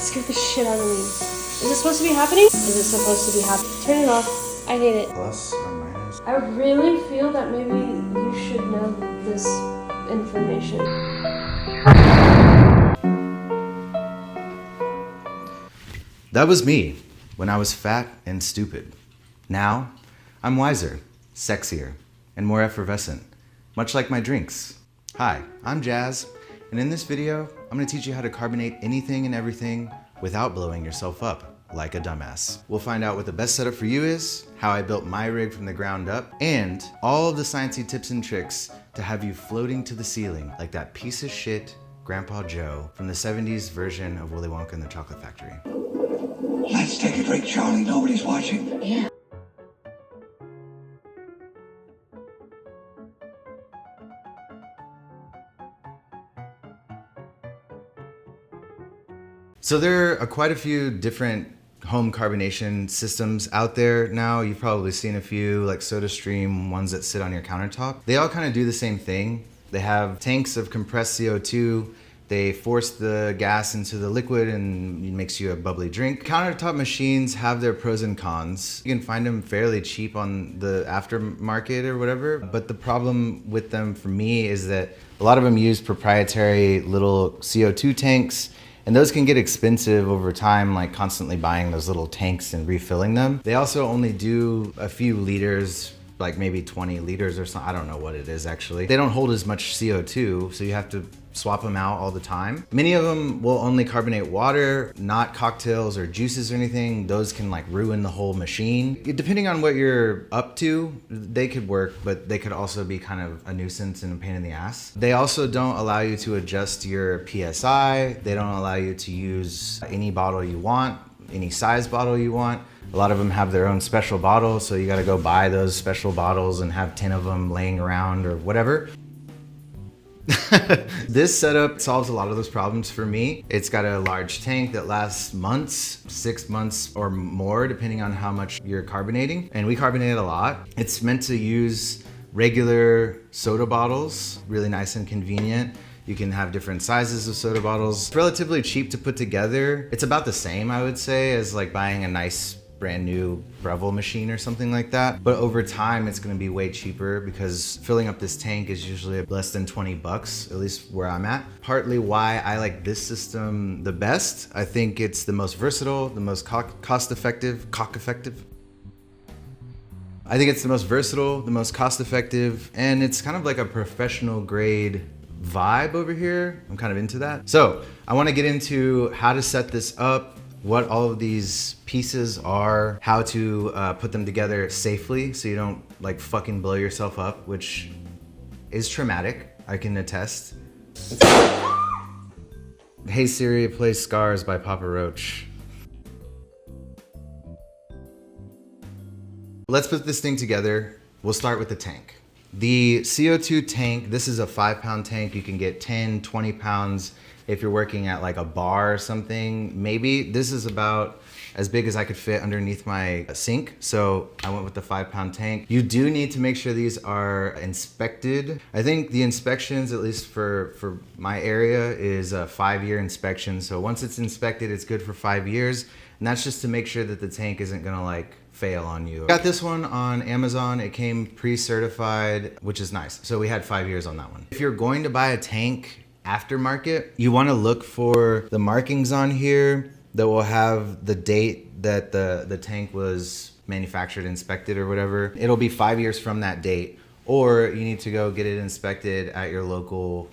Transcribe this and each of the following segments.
scared the shit out of me. Is this supposed to be happening? Is it supposed to be happening? Turn it off. I hate it. Plus or minus? I really feel that maybe you should know this information. That was me when I was fat and stupid. Now, I'm wiser, sexier, and more effervescent, much like my drinks. Hi, I'm Jazz, and in this video, I'm gonna teach you how to carbonate anything and everything without blowing yourself up like a dumbass. We'll find out what the best setup for you is, how I built my rig from the ground up, and all of the sciencey tips and tricks to have you floating to the ceiling like that piece of shit Grandpa Joe from the 70s version of Willy Wonka and the Chocolate Factory. Let's take a drink, Charlie. Nobody's watching. Yeah. So there are quite a few different home carbonation systems out there now. You've probably seen a few, like SodaStream, ones that sit on your countertop. They all kind of do the same thing. They have tanks of compressed CO2. They force the gas into the liquid and it makes you a bubbly drink. Countertop machines have their pros and cons. You can find them fairly cheap on the aftermarket or whatever, but the problem with them for me is that a lot of them use proprietary little CO2 tanks, and those can get expensive over time, like constantly buying those little tanks and refilling them. They also only do a few liters, like maybe 20 liters or something. I don't know what it is actually. They don't hold as much CO2, so you have to swap them out all the time. Many of them will only carbonate water, not cocktails or juices or anything. Those can like ruin the whole machine. Depending on what you're up to, they could work, but they could also be kind of a nuisance and a pain in the ass. They also don't allow you to adjust your PSI. They don't allow you to use any bottle you want, any size bottle you want. A lot of them have their own special bottles, so you gotta go buy those special bottles and have 10 of them laying around or whatever. This setup solves a lot of those problems for me. It's got a large tank that lasts months, 6 months or more, depending on how much you're carbonating. And we carbonate a lot. It's meant to use regular soda bottles, really nice and convenient. You can have different sizes of soda bottles. It's relatively cheap to put together. It's about the same, I would say, as like buying a nice brand new Beverage machine or something like that. But over time, it's gonna be way cheaper because filling up this tank is usually less than 20 bucks, at least where I'm at. Partly why I like this system the best. I think it's the most versatile, the most cost-effective. I think it's the most versatile, the most cost-effective, and it's kind of like a professional grade vibe over here. I'm kind of into that. So I wanna get into how to set this up, what all of these pieces are, how to put them together safely so you don't like fucking blow yourself up, which is traumatic, I can attest. Hey Siri, play Scars by Papa Roach. Let's put this thing together. We'll start with the tank. The CO2 tank, this is a 5-pound tank. You can get 10, 20 pounds if you're working at like a bar or something. Maybe this is about as big as I could fit underneath my sink. So I went with the 5-pound tank. You do need to make sure these are inspected. I think the inspections, at least for my area, is a 5-year inspection. So once it's inspected, it's good for 5 years. And that's just to make sure that the tank isn't gonna like fail on you. Got this one on Amazon. It came pre-certified, which is nice. So we had 5 years on that one. If you're going to buy a tank aftermarket, you want to look for the markings on here that will have the date that the tank was manufactured, inspected or whatever. It'll be 5 years from that date, or you need to go get it inspected at your local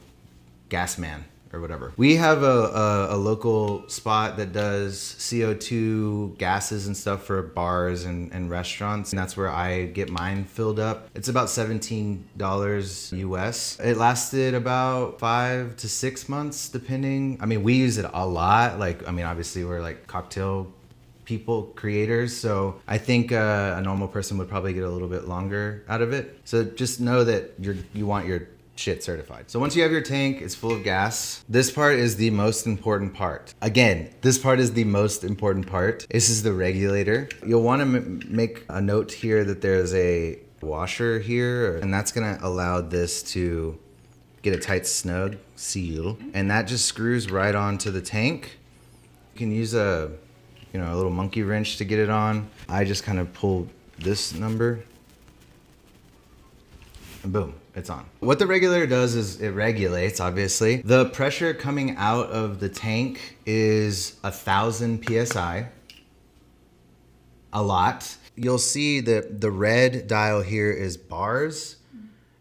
gas man or whatever. We have a local spot that does CO2 gases and stuff for bars and restaurants, and that's where I get mine filled up. It's about $17 US. It lasted about 5 to 6 months, depending. I mean, we use it a lot. Like, I mean, obviously we're like cocktail people, creators, so I think a normal person would probably get a little bit longer out of it. So just know that you want your shit certified. So once you have your tank, it's full of gas. This part is the most important part. Again, this part is the most important part. This is the regulator. You'll want to make a note here that there's a washer here, and that's gonna allow this to get a tight snug seal, and that just screws right onto the tank. You can use a little monkey wrench to get it on. I just kind of pull this number and boom, it's on. What the regulator does is it regulates, obviously. The pressure coming out of the tank is 1,000 PSI. A lot. You'll see that the red dial here is bars,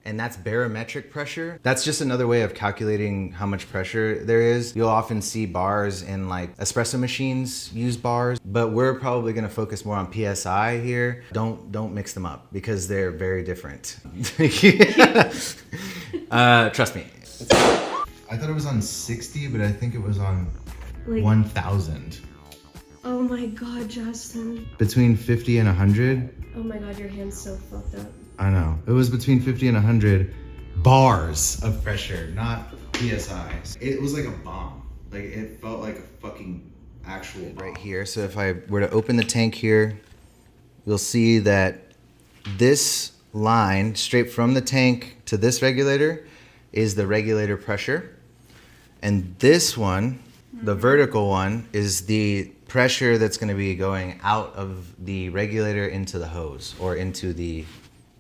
and that's barometric pressure. That's just another way of calculating how much pressure there is. You'll often see bars in like espresso machines use bars, but we're probably gonna focus more on PSI here. Don't mix them up because they're very different. Trust me. I thought it was on 60, but I think it was on like 1,000. Oh my God, Justin. Between 50 and 100. Oh my God, your hand's so fucked up. I know. It was between 50 and 100 bars of pressure, not PSI. It was like a bomb. Like it felt like a fucking actual bomb. Right here. So if I were to open the tank here, you'll see that this line straight from the tank to this regulator is the regulator pressure. And this one, the vertical one, is the pressure that's going to be going out of the regulator into the hose or into the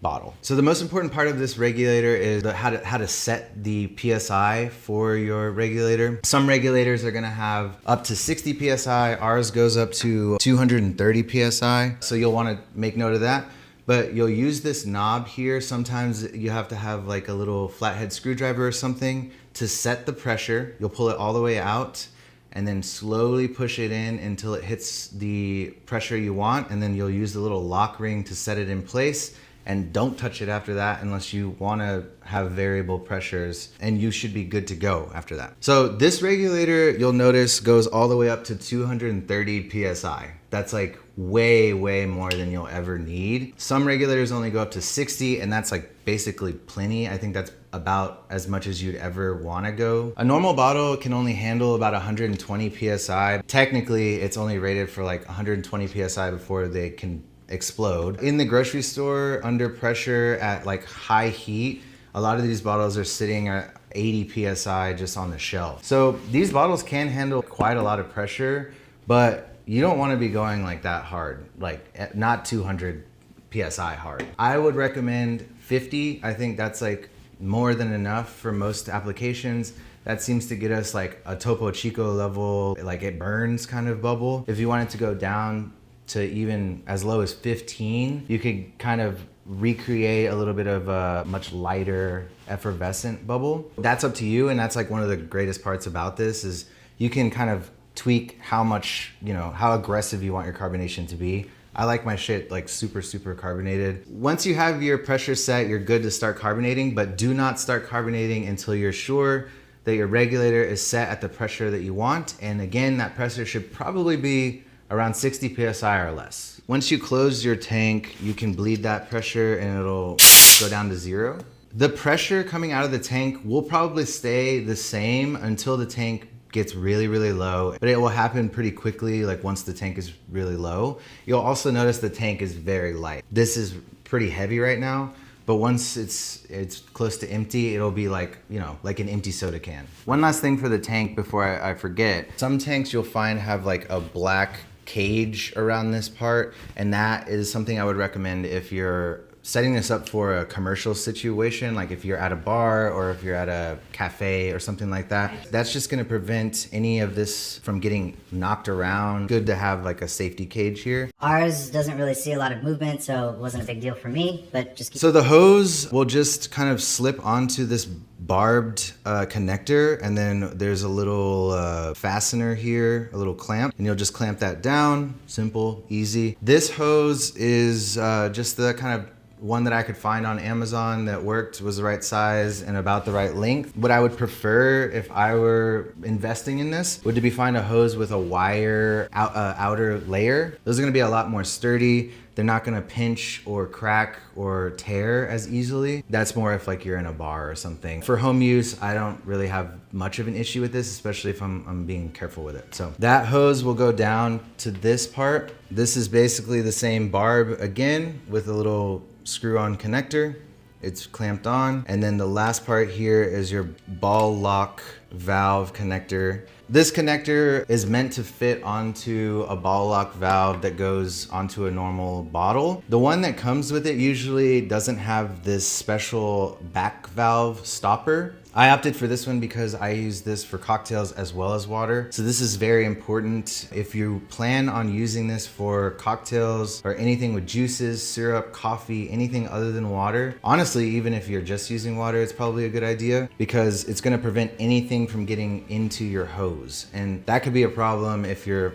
bottle. So the most important part of this regulator is how to set the PSI for your regulator. Some regulators are going to have up to 60 PSI. Ours goes up to 230 PSI. So you'll want to make note of that. But you'll use this knob here. Sometimes you have to have like a little flathead screwdriver or something to set the pressure. You'll pull it all the way out and then slowly push it in until it hits the pressure you want. And then you'll use the little lock ring to set it in place. And don't touch it after that unless you want to have variable pressures, and you should be good to go after that. So this regulator, you'll notice, goes all the way up to 230 PSI. That's like way more than you'll ever need. Some regulators only go up to 60, and that's like basically plenty. I think that's about as much as you'd ever want to go. A normal bottle can only handle about 120 PSI. Technically, it's only rated for like 120 PSI before they can explode. In the grocery store, under pressure at like high heat, a lot of these bottles are sitting at 80 PSI just on the shelf. So these bottles can handle quite a lot of pressure, but you don't want to be going like that hard, like not 200 PSI hard. I would recommend 50. I think that's like more than enough for most applications. That seems to get us like a Topo Chico level, like it burns kind of bubble. If you wanted to go down to even as low as 15, you could kind of recreate a little bit of a much lighter effervescent bubble. That's up to you, and that's like one of the greatest parts about this is you can kind of tweak how much, how aggressive you want your carbonation to be. I like my shit like super carbonated. Once you have your pressure set, you're good to start carbonating, but do not start carbonating until you're sure that your regulator is set at the pressure that you want. And again, that pressure should probably be around 60 PSI or less. Once you close your tank, you can bleed that pressure and it'll go down to 0. The pressure coming out of the tank will probably stay the same until the tank gets really low, but it will happen pretty quickly, like once the tank is really low. You'll also notice the tank is very light. This is pretty heavy right now, but once it's close to empty, it'll be like, like an empty soda can. One last thing for the tank before I forget. Some tanks you'll find have like a black cage around this part, and that is something I would recommend if you're setting this up for a commercial situation, like if you're at a bar or if you're at a cafe or something like that. That's just going to prevent any of this from getting knocked around. Good to have like a safety cage here. Ours doesn't really see a lot of movement, so it wasn't a big deal for me, but just keep... So the hose will just kind of slip onto this barbed connector, and then there's a little fastener here, a little clamp, and you'll just clamp that down. Simple, easy. This hose is just the kind of one that I could find on Amazon that worked, was the right size and about the right length. What I would prefer if I were investing in this would be find a hose with a wire outer layer. Those are gonna be a lot more sturdy. They're not gonna pinch or crack or tear as easily. That's more if like you're in a bar or something. For home use, I don't really have much of an issue with this, especially if I'm being careful with it. So that hose will go down to this part. This is basically the same barb again with a little screw-on connector. It's clamped on. And then the last part here is your ball lock valve connector. This connector is meant to fit onto a bottle lock valve that goes onto a normal bottle. The one that comes with it usually doesn't have this special back valve stopper. I opted for this one because I use this for cocktails as well as water. So this is very important. If you plan on using this for cocktails or anything with juices, syrup, coffee, anything other than water, honestly, even if you're just using water, it's probably a good idea because it's gonna prevent anything from getting into your hose. And that could be a problem if you're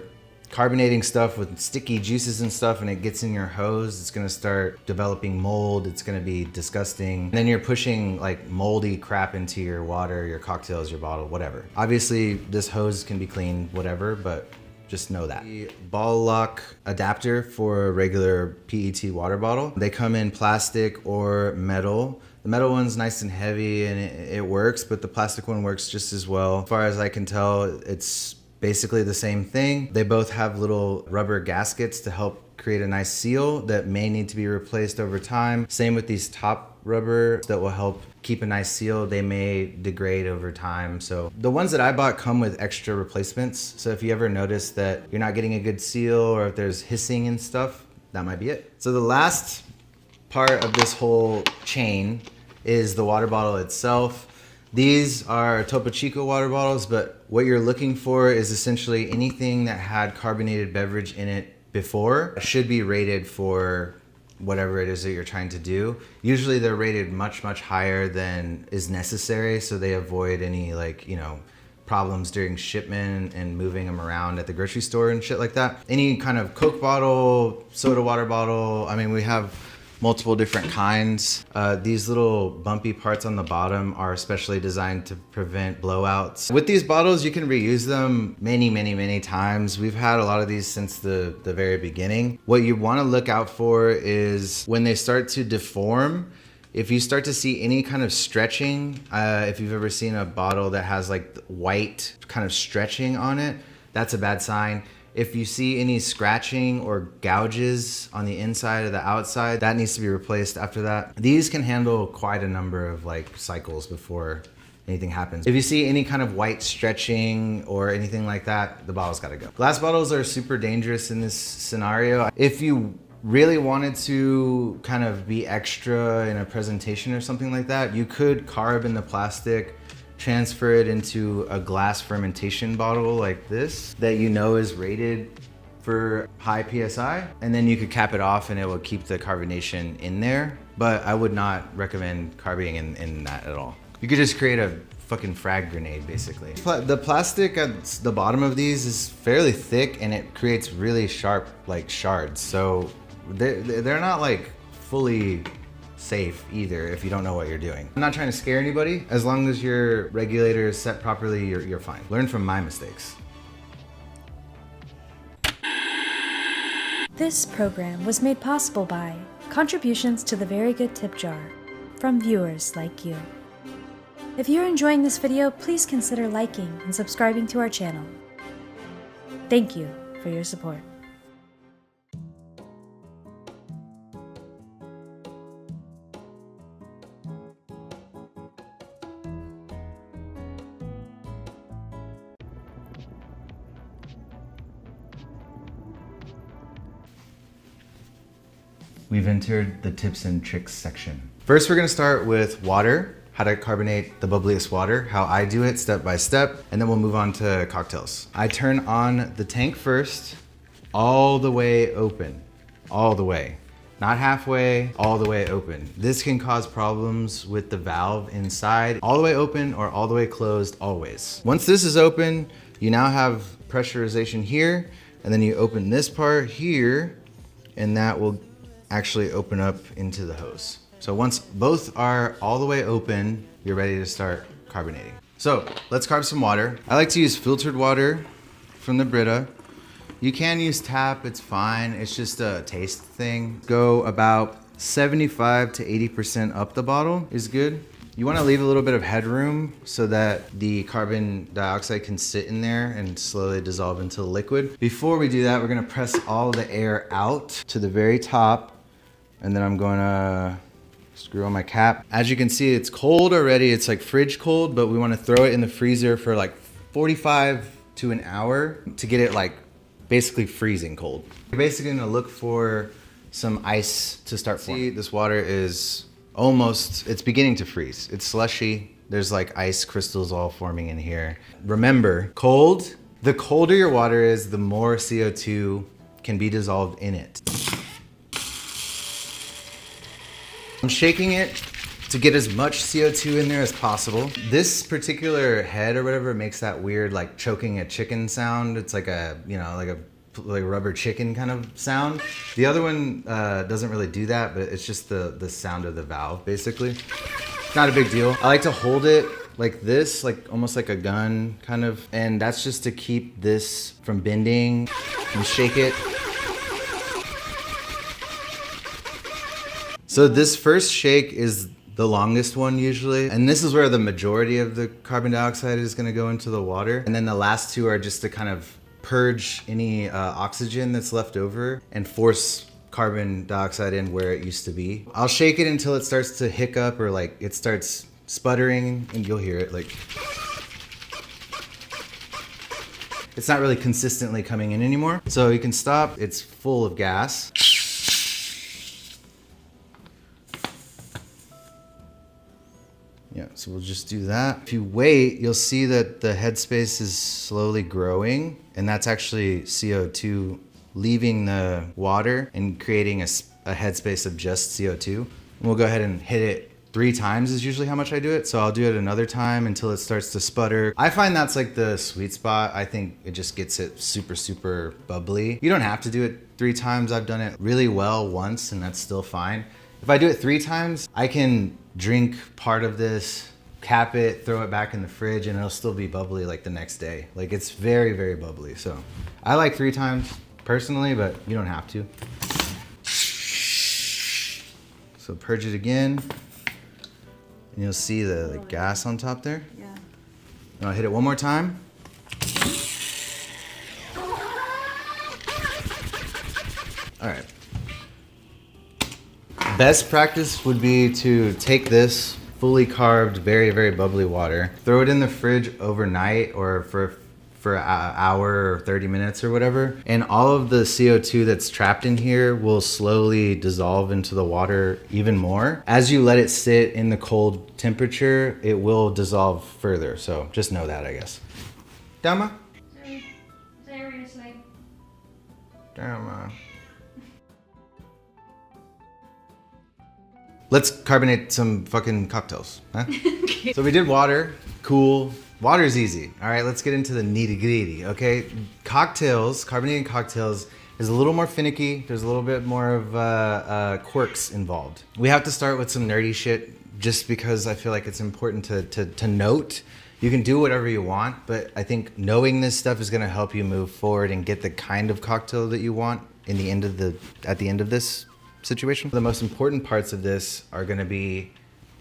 carbonating stuff with sticky juices and stuff and it gets in your hose. It's gonna start developing mold. It's gonna be disgusting. And then you're pushing like moldy crap into your water, your cocktails, your bottle, whatever. Obviously this hose can be cleaned, whatever, but just know that. The ball lock adapter for a regular PET water bottle, they come in plastic or metal. The metal one's nice and heavy and it works, but the plastic one works just as well. As far as I can tell, it's basically the same thing. They both have little rubber gaskets to help create a nice seal that may need to be replaced over time. Same with these top rubber that will help keep a nice seal. They may degrade over time. So the ones that I bought come with extra replacements. So if you ever notice that you're not getting a good seal or if there's hissing and stuff, that might be it. So the last part of this whole chain is the water bottle itself. These are Topo Chico water bottles, but what you're looking for is essentially anything that had carbonated beverage in it before should be rated for whatever it is that you're trying to do. Usually they're rated much, much higher than is necessary, so they avoid any problems during shipment and moving them around at the grocery store and shit like that. Any kind of Coke bottle, soda water bottle, I mean, we have multiple different kinds. These little bumpy parts on the bottom are especially designed to prevent blowouts. With these bottles, you can reuse them many, many, many times. We've had a lot of these since the very beginning. What you want to look out for is when they start to deform. If you start to see any kind of stretching, if you've ever seen a bottle that has like white kind of stretching on it, that's a bad sign. If you see any scratching or gouges on the inside or the outside, that needs to be replaced after that. These can handle quite a number of cycles before anything happens. If you see any kind of white stretching or anything like that, the bottle's gotta go. Glass bottles are super dangerous in this scenario. If you really wanted to kind of be extra in a presentation or something like that, you could carb in the plastic, transfer it into a glass fermentation bottle like this that is rated for high PSI, and then you could cap it off and it will keep the carbonation in there. But I would not recommend carbing in that at all. You could just create a fucking frag grenade basically. The plastic at the bottom of these is fairly thick and it creates really sharp shards. So they're not fully safe either if you don't know what you're doing. I'm not trying to scare anybody. As long as your regulator is set properly, you're fine. Learn from my mistakes. This program was made possible by contributions to the Very Good Tip Jar from viewers like you. If you're enjoying this video, please consider liking and subscribing to our channel. Thank you for your support. We've entered the tips and tricks section. First, we're gonna start with water, how to carbonate the bubbliest water, how I do it step by step, and then we'll move on to cocktails. I turn on the tank first, all the way open, all the way. Not halfway, all the way open. This can cause problems with the valve inside. All the way open or all the way closed, always. Once this is open, you now have pressurization here, and then you open this part here, and that will actually open up into the hose. So once both are all the way open, you're ready to start carbonating. So let's carb some water. I like to use filtered water from the Brita. You can use tap, it's fine. It's just a taste thing. Go about 75 to 80% up the bottle is good. You want to leave a little bit of headroom so that the carbon dioxide can sit in there and slowly dissolve into the liquid. Before we do that, we're going to press all the air out to the very top. And then I'm going to screw on my cap. As you can see, it's cold already. It's like fridge cold, but we want to throw it in the freezer for 45 to an hour to get it like basically freezing cold. You're basically gonna look for some ice to start forming. See, this water is almost, it's beginning to freeze. It's slushy. There's like ice crystals all forming in here. Remember, cold, the colder your water is, the more CO2 can be dissolved in it. I'm shaking it to get as much CO2 in there as possible. This particular head or whatever makes that weird like choking a chicken sound. It's like a, you know, like a rubber chicken kind of sound. The other one doesn't really do that, but it's just the sound of the valve basically. Not a big deal. I like to hold it like this, like almost like a gun kind of, and that's just to keep this from bending. And shake it. So this first shake is the longest one usually, and this is where the majority of the carbon dioxide is going to go into the water, and then the last two are just to kind of purge any oxygen that's left over and force carbon dioxide in where it used to be. I'll shake it until it starts to hiccup or like it starts sputtering, and you'll hear it like it's not really consistently coming in anymore. So you can stop. It's full of gas. Yeah, so we'll just do that. If you wait, you'll see that the headspace is slowly growing, and that's actually CO2 leaving the water and creating a headspace of just CO2. And we'll go ahead and hit it 3 times is usually how much I do it. So I'll do it another time until it starts to sputter. I find that's like the sweet spot. I think it just gets it super, super bubbly. You don't have to do it 3 times. I've done it really well once, and that's still fine. If I do it 3 times, I can drink part of this, cap it, throw it back in the fridge, and it'll still be bubbly like the next day. Like it's very, very bubbly. So I like 3 times personally, but you don't have to. So purge it again, and you'll see the gas on top there. Yeah. And I'll hit it one more time. All right. Best practice would be to take this fully carved, very, very bubbly water, throw it in the fridge overnight or for an hour or 30 minutes or whatever, and all of the CO2 that's trapped in here will slowly dissolve into the water even more. As you let it sit in the cold temperature, it will dissolve further. So just know that, I guess. Dama? Seriously. Dama. Let's carbonate some fucking cocktails, huh? So we did water, cool. Water's easy. All right, let's get into the nitty-gritty, okay? Cocktails, carbonated cocktails, is a little more finicky. There's a little bit more of quirks involved. We have to start with some nerdy shit just because I feel like it's important to note. You can do whatever you want, but I think knowing this stuff is gonna help you move forward and get the kind of cocktail that you want at the end of this situation. The most important parts of this are going to be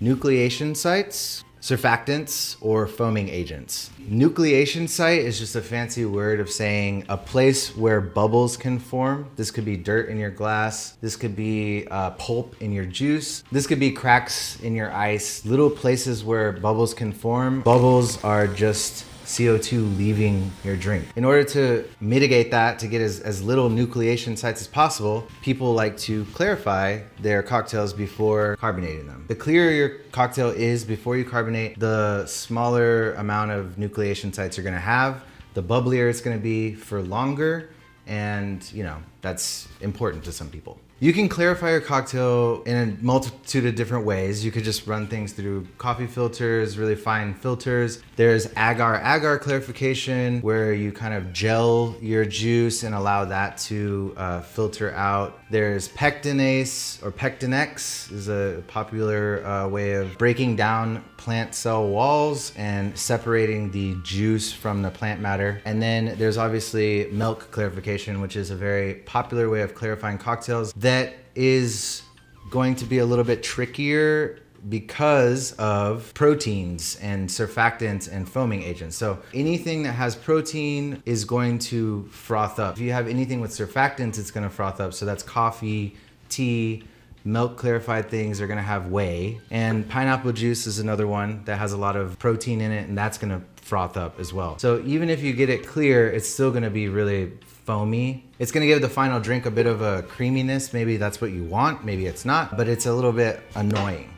nucleation sites, surfactants, or foaming agents. Nucleation site is just a fancy word of saying a place where bubbles can form. This could be dirt in your glass. This could be pulp in your juice. This could be cracks in your ice. Little places where bubbles can form. Bubbles are just CO2 leaving your drink. In order to mitigate that, to get as little nucleation sites as possible, people like to clarify their cocktails before carbonating them. The clearer your cocktail is before you carbonate, the smaller amount of nucleation sites you're gonna have, the bubblier it's gonna be for longer, and you know, that's important to some people. You can clarify your cocktail in a multitude of different ways. You could just run things through coffee filters, really fine filters. There's agar-agar clarification, where you kind of gel your juice and allow that to filter out. There's pectinase or pectinex is a popular way of breaking down plant cell walls and separating the juice from the plant matter. And then there's obviously milk clarification, which is a very popular way of clarifying cocktails that is going to be a little bit trickier because of proteins and surfactants and foaming agents. So anything that has protein is going to froth up. If you have anything with surfactants, it's going to froth up. So that's coffee, tea, milk clarified things are gonna have whey. And pineapple juice is another one that has a lot of protein in it, and that's gonna froth up as well. So even if you get it clear, it's still gonna be really foamy. It's gonna give the final drink a bit of a creaminess. Maybe that's what you want, maybe it's not, but it's a little bit annoying.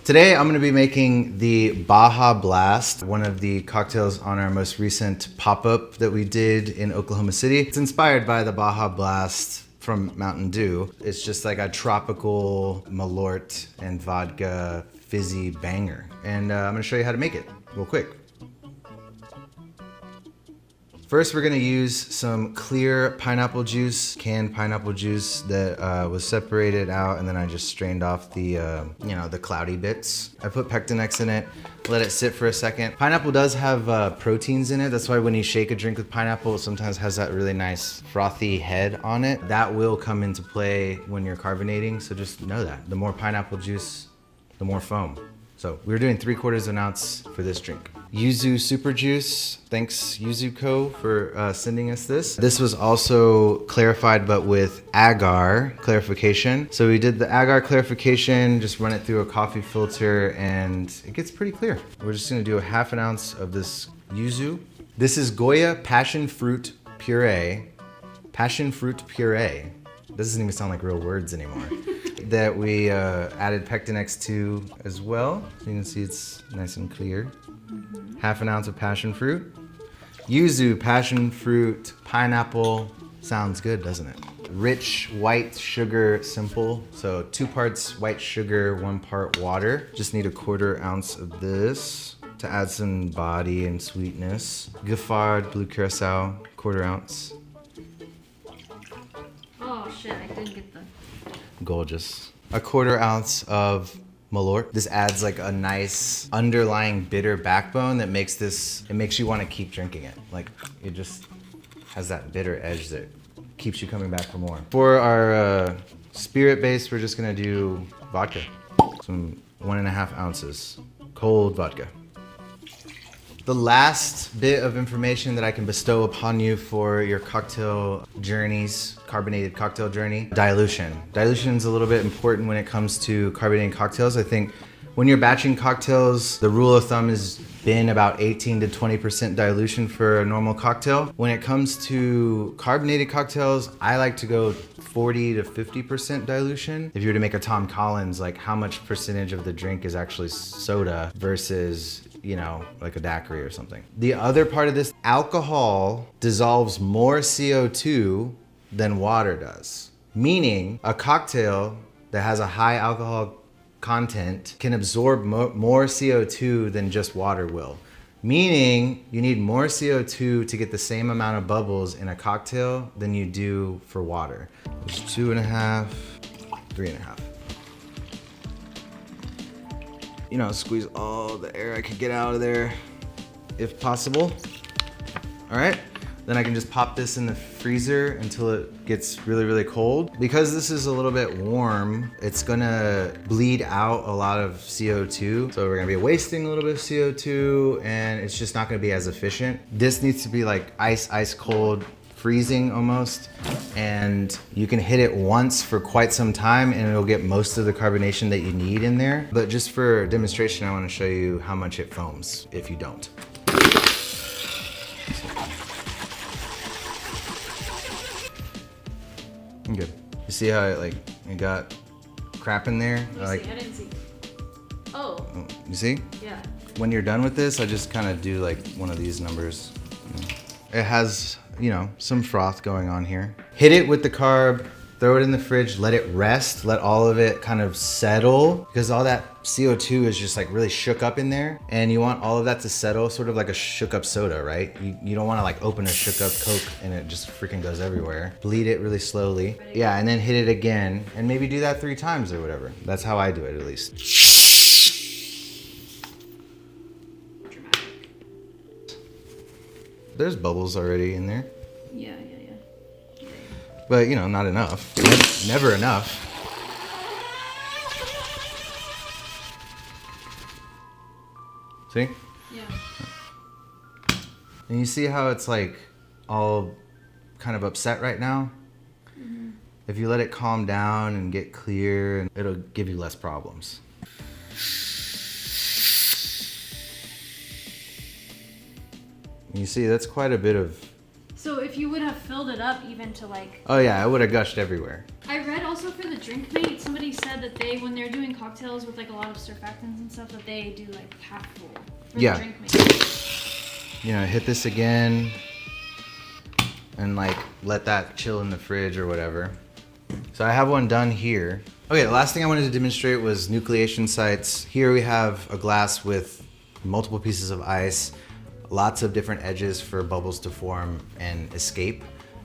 Today I'm gonna be making the Baja Blast, one of the cocktails on our most recent pop-up that we did in Oklahoma City. It's inspired by the Baja Blast from Mountain Dew. It's just like a tropical Malort and vodka fizzy banger. And I'm gonna show you how to make it real quick. First, we're gonna use some clear pineapple juice, canned pineapple juice that was separated out, and then I just strained off the, the cloudy bits. I put Pectinex in it, let it sit for a second. Pineapple does have proteins in it. That's why when you shake a drink with pineapple, it sometimes has that really nice frothy head on it. That will come into play when you're carbonating, so just know that. The more pineapple juice, the more foam. So we're doing 3/4 of an ounce for this drink. Yuzu Super Juice, thanks Yuzuko for sending us this. This was also clarified but with agar clarification. So we did the agar clarification, just run it through a coffee filter and it gets pretty clear. We're just gonna do a 1/2 ounce of this Yuzu. This is Goya Passion Fruit Puree. Passion Fruit Puree. This doesn't even sound like real words anymore. That we added Pectinex to as well. So you can see it's nice and clear. 1/2 ounce of passion fruit. Yuzu, passion fruit, pineapple. Sounds good, doesn't it? Rich white sugar, simple. So 2 parts white sugar, 1 part water. Just need a 1/4 ounce of this to add some body and sweetness. Giffard Blue Curacao, 1/4 ounce. Oh shit, I didn't get the... Gorgeous. A 1/4 ounce of Malort. This adds like a nice underlying bitter backbone that makes it makes you want to keep drinking it. Like it just has that bitter edge that keeps you coming back for more. For our spirit base, we're just gonna do vodka. Some 1.5 ounces, cold vodka. The last bit of information that I can bestow upon you for your cocktail journeys, carbonated cocktail journey, dilution. Dilution is a little bit important when it comes to carbonating cocktails. I think when you're batching cocktails, the rule of thumb has been about 18 to 20% dilution for a normal cocktail. When it comes to carbonated cocktails, I like to go 40 to 50% dilution. If you were to make a Tom Collins, like how much percentage of the drink is actually soda versus like a daiquiri or something. The other part of this, alcohol dissolves more CO2 than water does. Meaning a cocktail that has a high alcohol content can absorb more CO2 than just water will. Meaning you need more CO2 to get the same amount of bubbles in a cocktail than you do for water. There's 2.5, 3.5. Squeeze all the air I can get out of there if possible. All right, then I can just pop this in the freezer until it gets really, really cold. Because this is a little bit warm, it's gonna bleed out a lot of CO2. So we're gonna be wasting a little bit of CO2 and it's just not gonna be as efficient. This needs to be like ice cold, freezing almost, and you can hit it once for quite some time and it'll get most of the carbonation that you need in there. But just for demonstration, I want to show you how much it foams if you don't. Good. You see how it got crap in there? I didn't see. Oh. You see? Yeah. When you're done with this, I just kind of do like one of these numbers. It has some froth going on here. Hit it with the carb, throw it in the fridge, let it rest, let all of it kind of settle, because all that CO2 is just like really shook up in there, and you want all of that to settle, sort of like a shook up soda, right? You don't want to like open a shook up Coke and it just freaking goes everywhere. Bleed it really slowly. Yeah, and then hit it again, and maybe do that 3 times or whatever. That's how I do it, at least. There's bubbles already in there. Yeah. But not enough. Never enough. See? Yeah. And you see how it's like all kind of upset right now? Mm-hmm. If you let it calm down and get clear, it'll give you less problems. You see, that's quite a bit of... So if you would have filled it up even to like... Oh yeah, it would have gushed everywhere. I read also for the drink mate, somebody said that they, when they're doing cocktails with like a lot of surfactants and stuff, that they do like half full for Yeah. the drink mate. You know, hit this again and like let that chill in the fridge or whatever. So I have one done here. Okay, the last thing I wanted to demonstrate was nucleation sites. Here we have a glass with multiple pieces of ice, lots of different edges for bubbles to form and escape,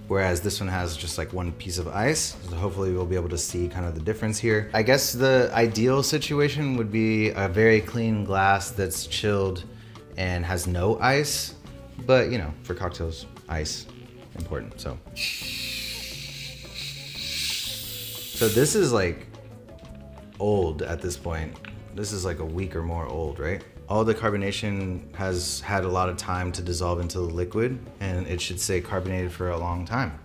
whereas this one has just like one piece of ice. So hopefully we'll be able to see kind of the difference here. I guess the ideal situation would be a very clean glass that's chilled and has no ice, but you know, for cocktails, ice, important, so. So this is like old at this point. This is like a week or more old, right? All the carbonation has had a lot of time to dissolve into the liquid, and it should stay carbonated for a long time.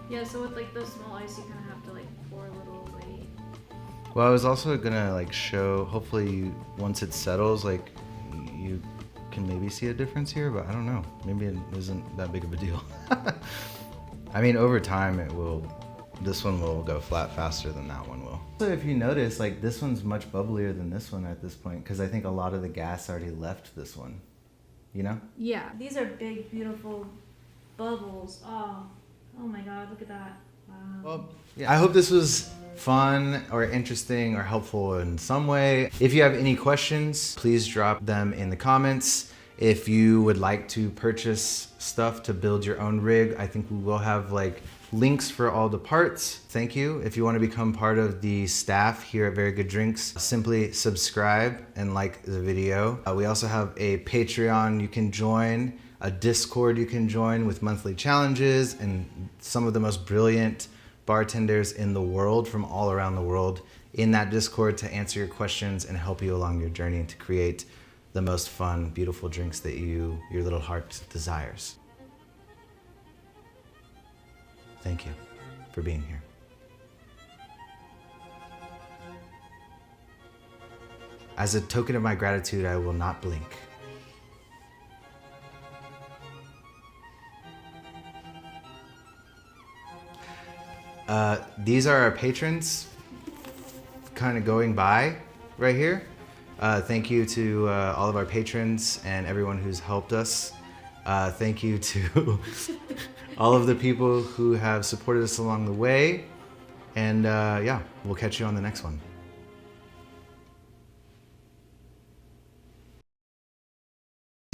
Yeah, so with like those small ice, you kind of have to like pour a little away. Well, I was also gonna like show, hopefully once it settles, like you can maybe see a difference here, but I don't know. Maybe it isn't that big of a deal. I mean, over time it will, this one will go flat faster than that one will. So if you notice, like this one's much bubblier than this one at this point, because I think a lot of the gas already left this one, you know? Yeah. These are big, beautiful bubbles. Oh my God, look at that. Wow. Well, yeah, I hope this was fun or interesting or helpful in some way. If you have any questions, please drop them in the comments. If you would like to purchase stuff to build your own rig, I think we will have like links for all the parts. Thank you. If you want to become part of the staff here at Very Good Drinks, simply subscribe and like the video. We also have a Patreon you can join, a Discord you can join with monthly challenges, and some of the most brilliant bartenders in the world from all around the world in that Discord to answer your questions and help you along your journey to create the most fun, beautiful drinks that your little heart desires. Thank you for being here. As a token of my gratitude, I will not blink. These are our patrons kind of going by right here. Thank you to all of our patrons and everyone who's helped us. Thank you to all of the people who have supported us along the way. And yeah, we'll catch you on the next one.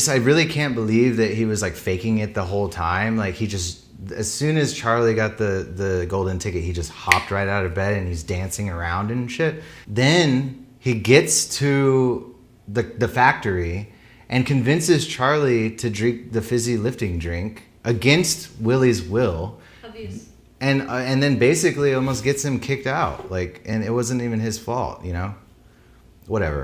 I really can't believe that he was like faking it the whole time. Like he just, as soon as Charlie got the golden ticket, he just hopped right out of bed and he's dancing around and shit. Then he gets to the factory and convinces Charlie to drink the fizzy lifting drink against Willie's will. Abuse. And then basically almost gets him kicked out. Like, and it wasn't even his fault, you know? Whatever.